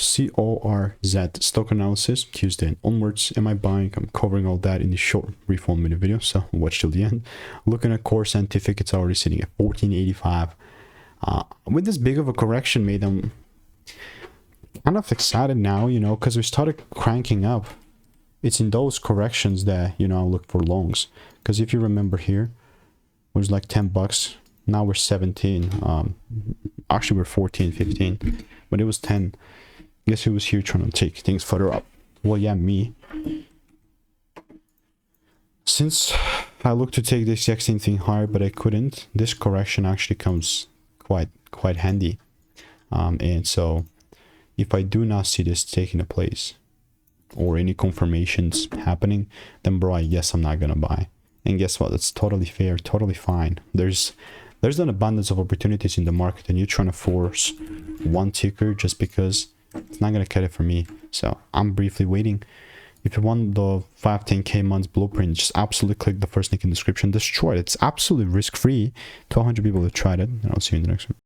CORZ stock analysis Tuesday and onwards. Am I buying? I'm covering all that in the short brief 1 minute video, so watch till the end. Looking at CORZ Scientific, it's already sitting at 1485. With this big of a correction made, I'm kind of excited now, you know, because we started cranking up. It's in those corrections that, you know, I look for longs. Because if you remember here, it was like 10 bucks. Now we're 17. Actually, we're 14, 15. But it was 10. Guess who was here trying to take things further up? Well, yeah, me. Since I looked to take the exact same thing higher, but I couldn't, this correction actually comes quite handy. And so, if I do not see this taking place, or any confirmations happening, then bro, I guess I'm not gonna buy. And guess what? That's totally fair, totally fine. There's an abundance of opportunities in the market, and you're trying to force one ticker just because it's not gonna cut it for me. So I'm briefly waiting. If you want the 5-10k months blueprint, just absolutely click the first link in the description. Destroy it. It's absolutely risk-free. 1,200 people have tried it, and I'll see you in the next one.